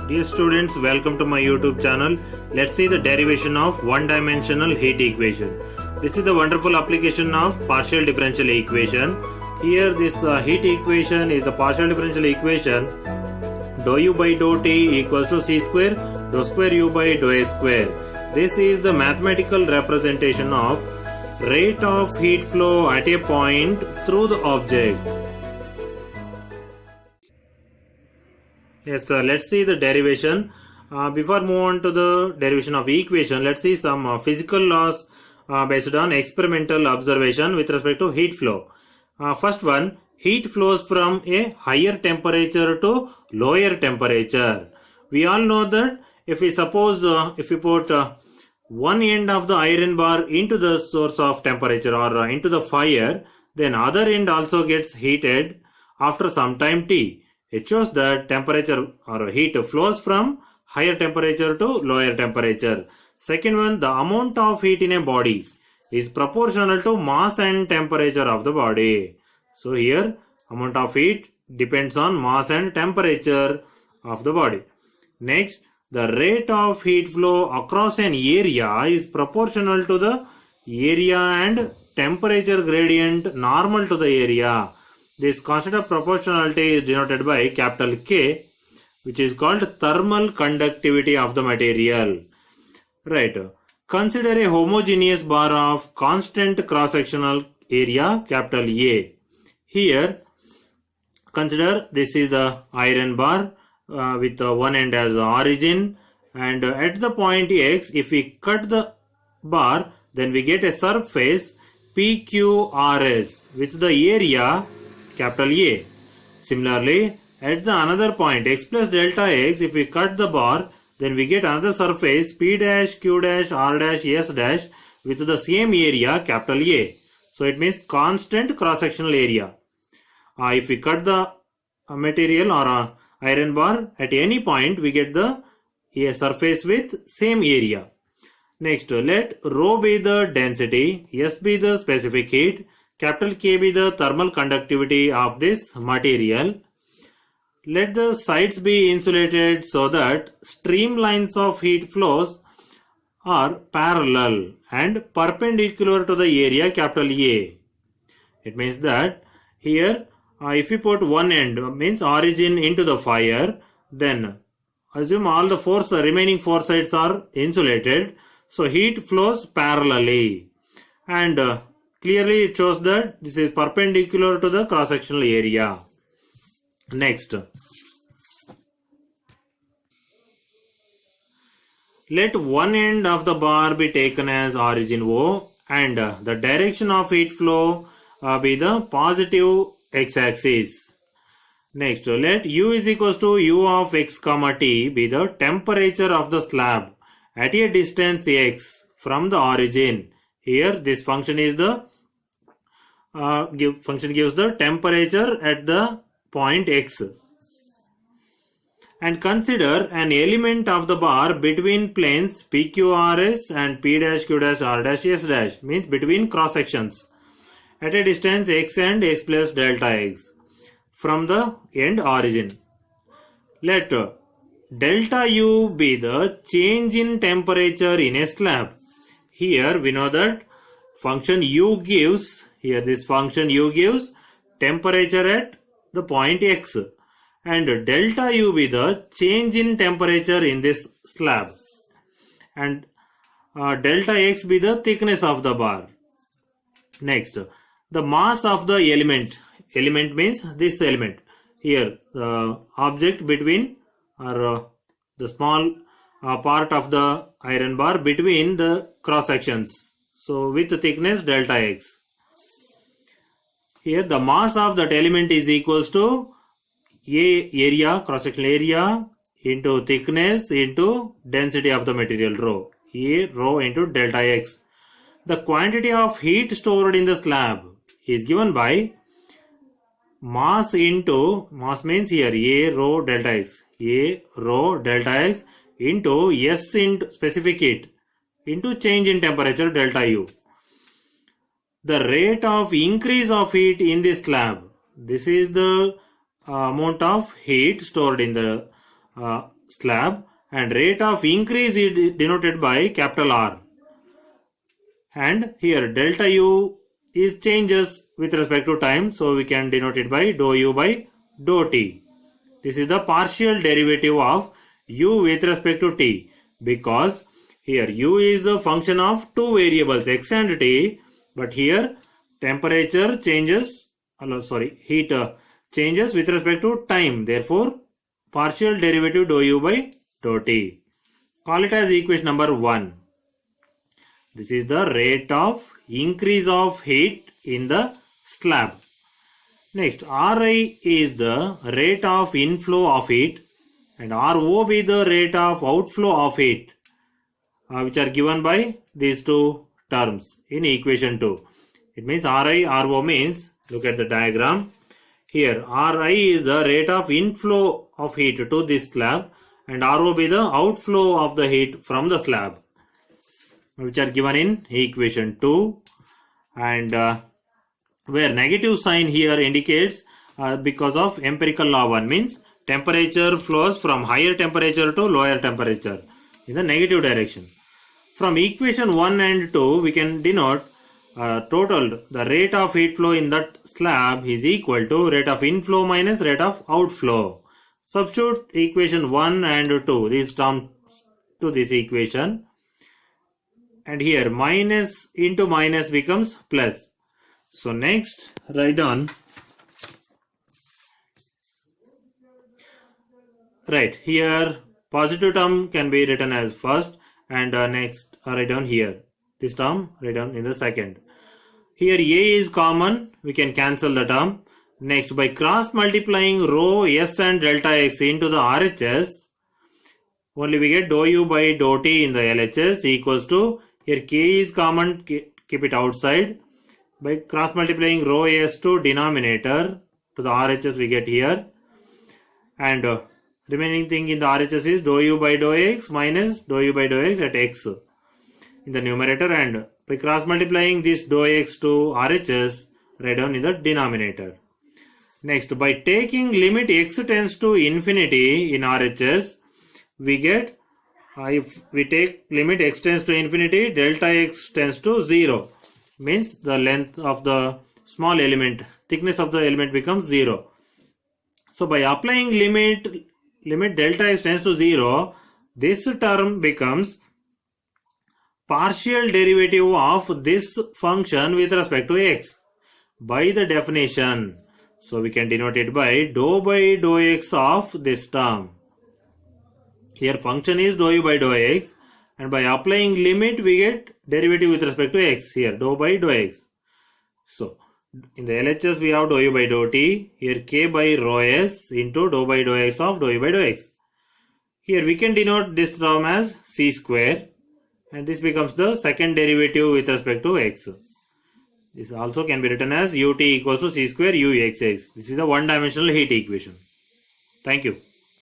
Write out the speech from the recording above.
Dear students, welcome to my YouTube channel. Let's see the derivation of one-dimensional heat equation. This is the wonderful application of partial differential equation. Here this heat equation is the partial differential equation dou u by dou t equals to c square dou square u by dou a square. This is the mathematical representation of rate of heat flow at a point through the object. Yes, let's see the derivation. Before move on to the derivation of equation, let's see some physical laws based on experimental observation with respect to heat flow. First one, heat flows from a higher temperature to lower temperature. We all know that if we suppose if we put one end of the iron bar into the source of temperature or into the fire, then other end also gets heated after some time t. It shows that temperature or heat flows from higher temperature to lower temperature. Second one, the amount of heat in a body is proportional to mass and temperature of the body. So here amount of heat depends on mass and temperature of the body. Next, the rate of heat flow across an area is proportional to the area and temperature gradient normal to the area. This constant of proportionality is denoted by capital K, which is called thermal conductivity of the material. Right. Consider a homogeneous bar of constant cross-sectional area, capital A. Here, consider this is the iron bar with one end as origin, and at the point X, if we cut the bar, then we get a surface PQRS with the area capital A. Similarly, at the another point x plus delta x, if we cut the bar, then we get another surface P dash, Q dash, R dash, S dash with the same area capital A. So it means constant cross-sectional area. If we cut the material or iron bar at any point, we get the surface with same area. Next, let rho be the density, S be the specific heat, capital K be the thermal conductivity of this material. Let the sides be insulated so that streamlines of heat flows are parallel and perpendicular to the area capital A. It means that here if we put one end, means origin, into the fire, then assume all the remaining four sides are insulated, so heat flows parallelly, and clearly it shows that this is perpendicular to the cross-sectional area. Next, let one end of the bar be taken as origin O and the direction of heat flow be the positive x-axis. Next, let U is equals to U of x comma t be the temperature of the slab at a distance x from the origin. Here this function is the function gives the temperature at the point x. And consider an element of the bar between planes PQRS and P dash, Q dash, R dash, S dash, means between cross sections at a distance x and x plus delta x from the end origin. Let delta U be the change in temperature in a slab. Here we know that function U gives, here this function U gives temperature at the point x, and delta U be the change in temperature in this slab, and delta x be the thickness of the bar. Next, the mass of the element means this element, here the object between or the small part of the iron bar between the cross sections, so with the thickness delta x. Here the mass of that element is equals to A area, cross-sectional area, into thickness into density of the material rho, A rho into delta x. The quantity of heat stored in the slab is given by mass into, mass means here A rho delta x, A rho delta x into S into specific heat into change in temperature delta U. The rate of increase of heat in this slab, this is the amount of heat stored in the slab, and rate of increase is denoted by capital R. And here delta U is changes with respect to time, so we can denote it by dou U by dou T. This is the partial derivative of U with respect to T, because here U is the function of two variables x and t, but here temperature changes, heat changes with respect to time. Therefore, partial derivative dou U by dou T. Call it as equation number 1. This is the rate of increase of heat in the slab. Next, Ri is the rate of inflow of heat, and Rho is the rate of outflow of heat, which are given by these two terms in equation 2. It means Ri, Rho means, look at the diagram. Here, Ri is the rate of inflow of heat to this slab, and Rho be the outflow of the heat from the slab, which are given in equation 2. And where negative sign here indicates because of empirical law 1, means temperature flows from higher temperature to lower temperature in the negative direction. From equation 1 and 2, we can denote total, the rate of heat flow in that slab is equal to rate of inflow minus rate of outflow. Substitute equation 1 and 2, these terms to this equation, and here minus into minus becomes plus. So next, write down, right here positive term can be written as first, and next write down here this term, write down in the second. Here A is common, we can cancel the term. Next, by cross multiplying rho s and delta x into the RHS, only we get dou U by dou T in the LHS equals to, here K is common, keep it outside. By cross multiplying rho s to denominator to the RHS we get here, and remaining thing in the RHS is dou U by dou x minus dou U by dou x at x in the numerator, and by cross multiplying this dou x to RHS, write down in the denominator. Next, by taking limit x tends to infinity in RHS, we get, if we take limit x tends to infinity, delta x tends to 0. Means the length of the small element, thickness of the element becomes 0. So by applying limit delta x tends to 0, this term becomes partial derivative of this function with respect to x by the definition. So we can denote it by dou x of this term. Here function is dou U by dou x, and by applying limit we get derivative with respect to x, here dou by dou x. So in the LHS we have dou U by dou T, here k by rho s into dou by dou x of dou U by dou x. Here we can denote this term as c square, and this becomes the second derivative with respect to x. This also can be written as ut equals to c square uxx. This is a one-dimensional heat equation. Thank you.